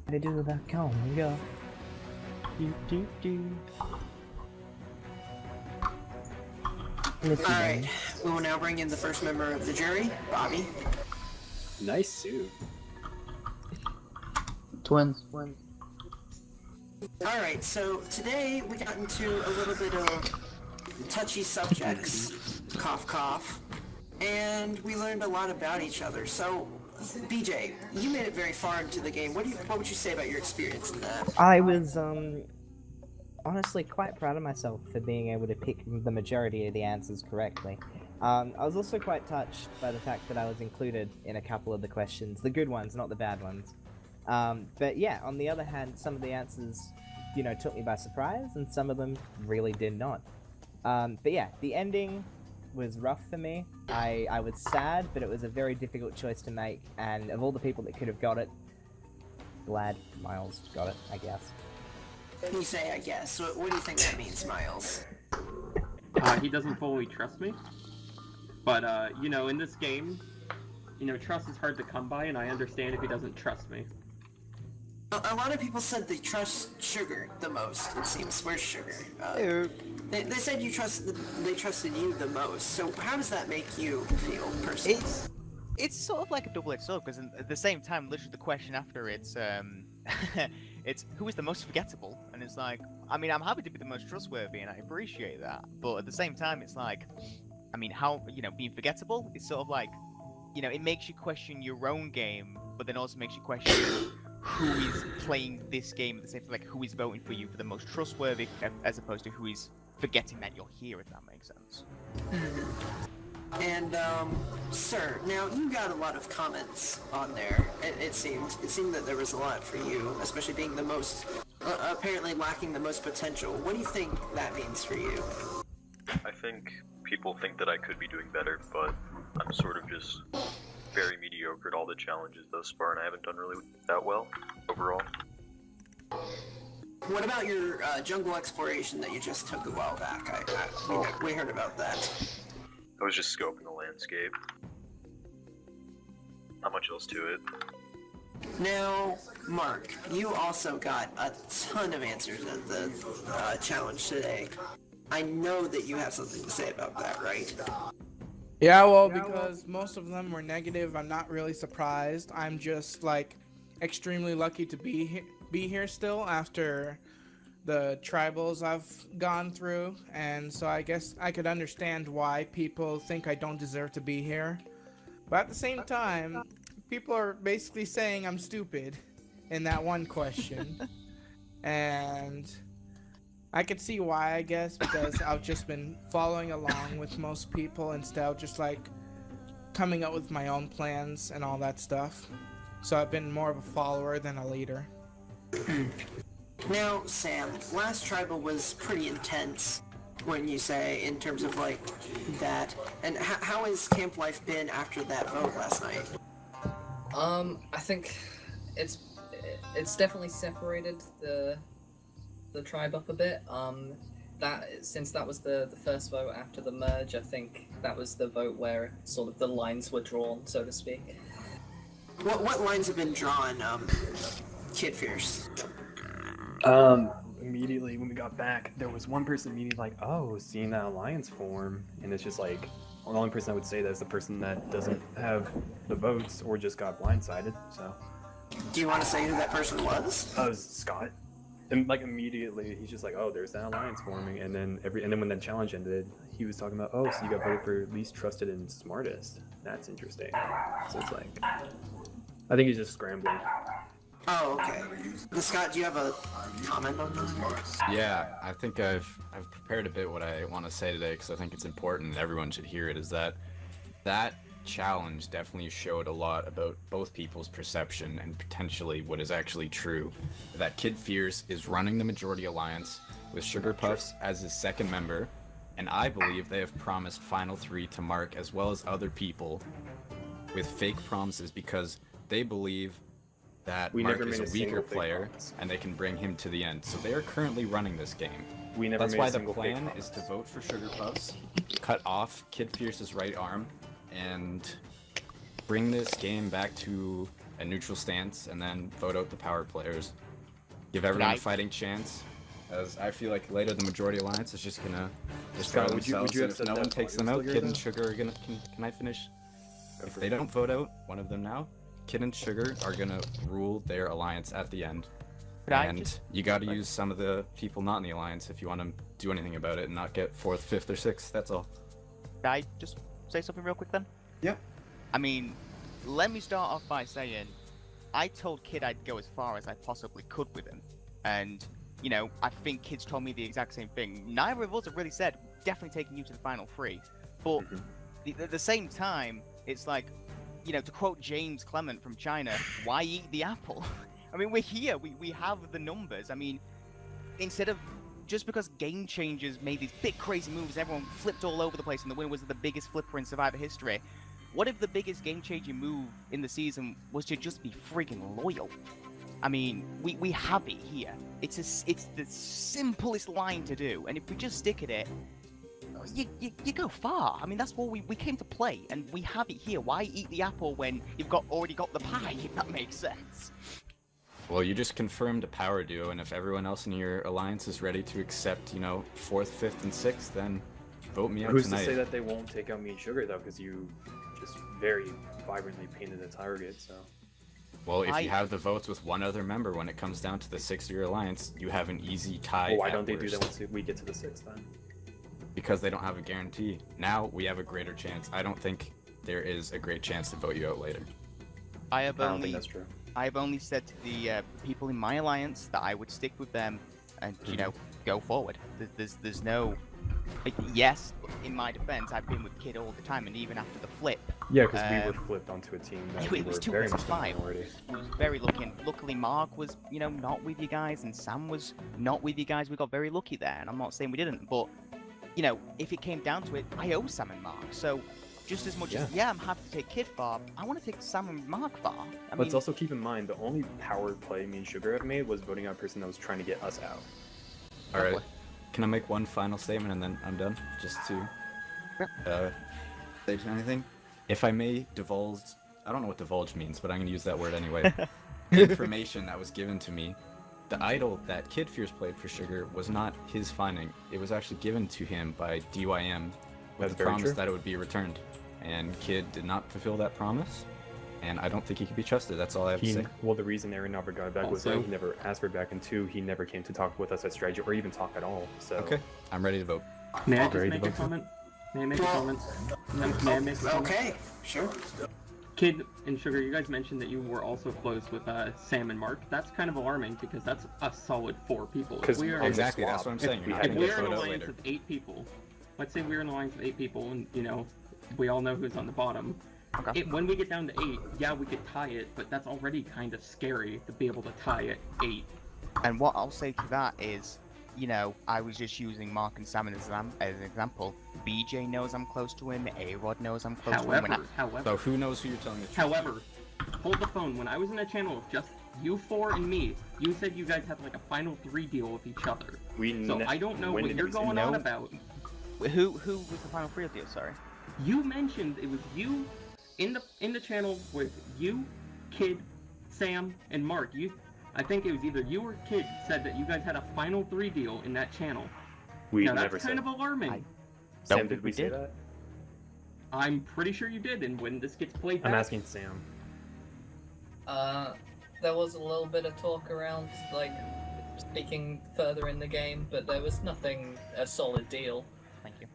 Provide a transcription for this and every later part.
They do the conga. Do do do. Alright, we will now bring in the first member of the jury, Bobby. Nice suit. Twins. Alright, so today we got into a little bit of touchy subjects, cough cough, and we learned a lot about each other. So, BJ, you made it very far into the game. What would you say about your experience in that? I was honestly quite proud of myself for being able to pick the majority of the answers correctly. I was also quite touched by the fact that I was included in a couple of the questions, the good ones, not the bad ones. But yeah, on the other hand, some of the answers, took me by surprise, and some of them really did not. But yeah, the ending was rough for me. I was sad, but it was a very difficult choice to make, and of all the people that could have got it, glad Miles got it, I guess. You say, I guess. What do you think that means, Miles? He doesn't fully trust me. But, in this game, trust is hard to come by, and I understand if he doesn't trust me. A lot of people said they trust Sugar the most, it seems. Where's Sugar? They said they trusted you the most, so how does that make you feel, personally? It's sort of like a double-edged sword, because at the same time, literally the question after it's it's who is the most forgettable, and it's like, I mean, I'm happy to be the most trustworthy, and I appreciate that, but at the same time, it's like, I mean, how, being forgettable is sort of like, it makes you question your own game, but then also makes you question who is playing this game at the same time, like who is voting for you for the most trustworthy, as opposed to who is forgetting that you're here, if that makes sense. And, sir, now you got a lot of comments on there, it seemed. It seemed that there was a lot for you, especially being the most, apparently lacking the most potential. What do you think that means for you? I think people think that I could be doing better, but I'm sort of just very mediocre at all the challenges thus far, and I haven't done really that well overall. What about your jungle exploration that you just took a while back? We heard about that. I was just scoping the landscape. Not much else to it. Now, Mark, you also got a ton of answers at the challenge today. I know that you have something to say about that, right? Yeah, well, because most of them were negative, I'm not really surprised. I'm just, extremely lucky to be here still after the tribals I've gone through, and so I guess I could understand why people think I don't deserve to be here. But at the same time, people are basically saying I'm stupid in that one question. And I could see why, I guess, because I've just been following along with most people instead of just coming up with my own plans and all that stuff. So I've been more of a follower than a leader. Now, Sam, last tribal was pretty intense, wouldn't you say, in terms of that? And how has camp life been after that vote last night? I think it's definitely separated the tribe up a bit. Since that was the first vote after the merge, I think that was the vote where sort of the lines were drawn, so to speak. What lines have been drawn, Kid Fierce? Immediately when we got back, there was one person immediately like, oh, seeing that alliance form, and it's just like, well, the only person I would say that is the person that doesn't have the votes or just got blindsided, so. Do you want to say who that person was? It was Scott. And immediately, he's just like, oh, there's that alliance forming, and then when that challenge ended, he was talking about, oh, so you got voted for least trusted and smartest. That's interesting. So it's like, I think he's just scrambling. Oh, okay. Scott, do you have a comment on this? Yeah, I think I've prepared a bit what I want to say today, because I think it's important and everyone should hear it, is that challenge definitely showed a lot about both people's perception and potentially what is actually true. That Kid Fierce is running the Majority Alliance with Sugar Puffs as his second member, and I believe they have promised Final 3 to Mark as well as other people with fake promises because they believe that Mark is a weaker player and they can bring him to the end. So they are currently running this game. That's why the plan is to vote for Sugar Puffs, cut off Kid Fierce's right arm, and bring this game back to a neutral stance, and then vote out the power players. Give everyone a fighting chance, as I feel like later the majority alliance is just gonna destroy Scott, would you themselves, have and if said no that one takes while them you were out, still Kid here, and Sugar are gonna... Can I finish? Go If for they it. don't vote out one of them now, Kid and Sugar are gonna rule their alliance at the end. Could I And just- you gotta use some of the people not in the alliance if you want to do anything about it and not get 4th, 5th, or 6th, that's all. Could I just say something real quick then? Yeah. I mean, let me start off by saying, I told Kid I'd go as far as I possibly could with him. And, you know, I think Kid's told me the exact same thing. Neither of us have really said, definitely taking you to the final 3. But at the same time, it's like, you know, to quote James Clement from China, why eat the apple? I mean, we're here, we have the numbers. I mean, instead of, just because Game Changers made these big crazy moves, everyone flipped all over the place and the winner was the biggest flipper in Survivor history, what if the biggest game-changing move in the season was to just be freaking loyal? I mean, we have it here. It's the simplest line to do, and if we just stick at it, you go far. I mean, that's what we came to play, and we have it here. Why eat the apple when you've already got the pie, if that makes sense? Well, you just confirmed a power duo, and if everyone else in your alliance is ready to accept, you know, 4th, 5th, and 6th, then vote me out Who's tonight. to say that they won't take out me and Sugar though? Because you just very vibrantly painted the target. So. Well, if you have the votes with one other member when it comes down to the 6th-year alliance, you have an easy tie. Well, why at don't they do that worst. once we get to the 6th then? Because they don't have a guarantee. Now we have a greater chance. I don't think there is a great chance to vote you out later. I have I don't only think that's true. I've only said to the people in my alliance that I would stick with them and, you know, go forward. There's no... Yes, in my defense, I've been with Kid all the time, and even after the flip... Yeah, because we were flipped onto a team that it we was were 2 very versus much the 5. minority. It was very lucky, and luckily Mark was, you know, not with you guys, and Sam was not with you guys. We got very lucky there, and I'm not saying we didn't, but, you know, if it came down to it, I owe Sam and Mark, so... Just as much as, I'm happy to take Kid far, I want to take Sam and Mark far. Let's also keep in mind, the only power play me and Sugar have made was voting out a person that was trying to get us out. Alright, can I make one final statement and then I'm done? Just to say anything? If I may divulge, I don't know what divulge means, but I'm going to use that word anyway. Information that was given to me. The idol that Kid Fierce played for Sugar was not his finding. It was actually given to him by DYM with the promise that it would be returned. And Kid did not fulfill that promise, and I don't think he can be trusted. That's all I have to say. Well, the reason Aaron never got it back was he never asked for it back, and 2, he never came to talk with us at strategy or even talk at all. So Okay, I'm ready to vote. May I just make a comment? May I make a comment? May I make a comment? Okay, sure. Kid and Sugar, you guys mentioned that you were also close with Sam and Mark. That's kind of alarming because that's a solid 4 people. If we are Exactly, that's what I'm saying. You're not if gonna we're get an voted out alliance later. of 8 people, let's say we're an alliance of 8 people, and you know, we all know who's on the bottom. Okay. When we get down to 8, yeah, we could tie it, but that's already kind of scary to be able to tie it 8. And what I'll say to that is, you know, I was just using Mark and Sam as an example. BJ knows I'm close to him. A-Rod knows I'm close to him. So who knows who you're telling the truth? However, hold the phone. When I was in a channel of just you 4 and me, you said you guys had like a final 3 deal with each other. So I don't know what you're going on about. Who was the final 3 deal? Sorry. You mentioned it was you in the channel with you, Kid, Sam, and Mark. I think it was either you or Kid said that you guys had a final 3 deal in that channel. We now, never that's said. kind of alarming. Sam, did we say that? I'm pretty sure you did, and when this gets played back... I'm asking Sam. There was a little bit of talk around, like, speaking further in the game, but there was nothing a solid deal. Thank you.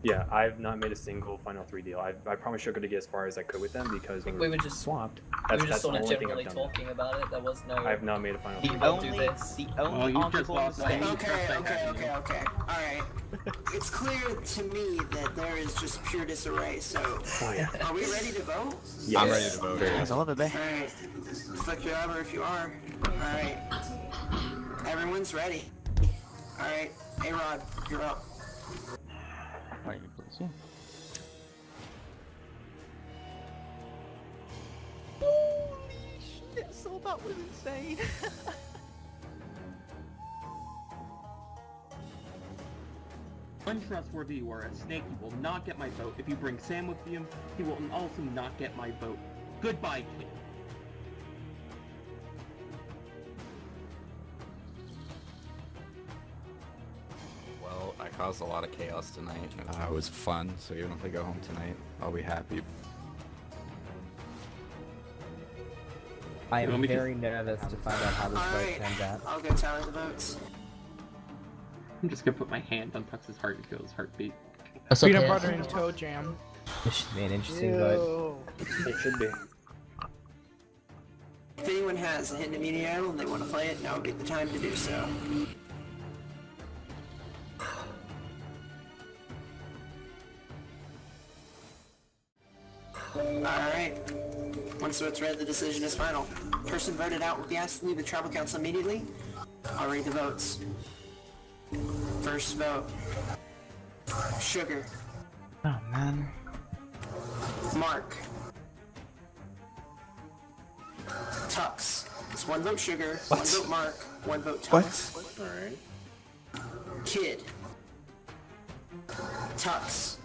Yeah, I've not made a single final 3 deal. I promised Sugar to get as far as I could with them because we were just swapped. We were That's just sort the of only thing generally I've done. talking about it. There was no. I've not made a final 3 The deal. only arguable mistake. Okay. Alright. It's clear to me that there is just pure disarray, so... Are we ready to vote? Yes. I'm ready to vote. That's all of it, babe. Alright. Flick your lever if you are. Alright. Everyone's ready. Alright. A-Rod, you're up. Alright, please, yeah. Holy shit, so that was insane. Untrustworthy, you are a snake. You will not get my vote. If you bring Sam with you, he will also not get my vote. Goodbye, Kid. caused a lot of chaos tonight. It was fun, so even if I go home tonight, I'll be happy. I am very nervous to find out how this vote turns out. I'll go tally the votes. I'm just gonna put my hand on Tux's heart and feel his heartbeat. Peanut butter and toe jam. This should be an interesting vote. It should be. If anyone has a hidden immunity idol and they want to play it, now would be the time to do so. Alright. Once the vote's read, the decision is final. Person voted out will be asked to leave the tribal council immediately. I'll read the votes. First vote. Sugar. Oh man. Mark. Tux. It's one vote Sugar, one vote Mark, one vote Tux. Alright. Kid. Tux.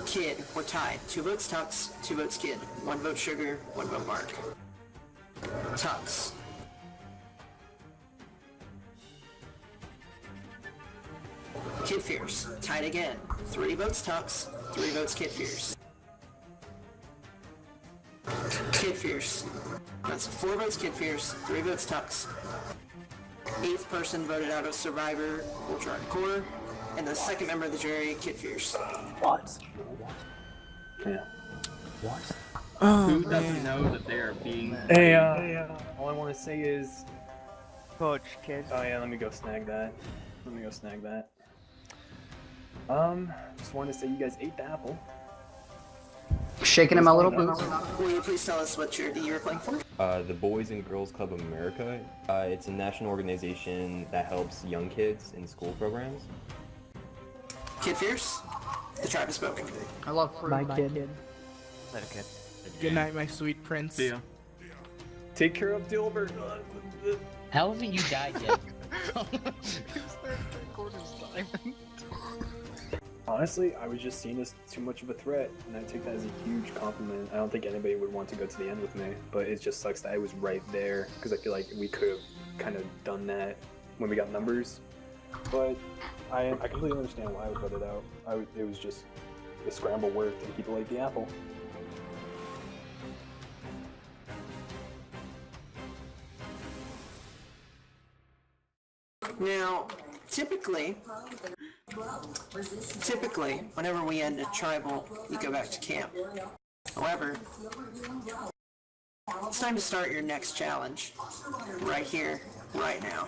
Kid, we're tied. 2 votes Tux, 2 votes Kid. 1 vote Sugar, 1 vote Mark. Tux. Kid Fierce, tied again. 3 votes Tux, 3 votes Kid Fierce. Kid Fierce. That's 4 votes Kid Fierce, 3 votes Tux. 8th person voted out of Survivor, Ultra Hardcore, and the second member of the jury, Kid Fierce. What? Yeah. What? Oh, Who doesn't know that they are being... Hey, all I want to say is... Coach, kid. Oh yeah, let me go snag that. Just wanted to say you guys ate the apple. Shaking in my little boots. Will you please tell us what charity you were playing for? The Boys and Girls Club of America. It's a national organization that helps young kids in school programs. Kid Fierce, the tribe has spoken. I love fruit. My kid. Later, kid. Good night, my sweet prince. See ya. Take care of Dilbert. How haven't you died yet? Honestly, I was just seen as too much of a threat, and I take that as a huge compliment. I don't think anybody would want to go to the end with me, but it just sucks that I was right there, because I feel like we could have kind of done that when we got numbers. But I completely understand why I was voted out. It was just the scramble worked, and people ate the apple. Now, typically, whenever we end a tribal, we go back to camp. However, it's time to start your next challenge. Right here, right now.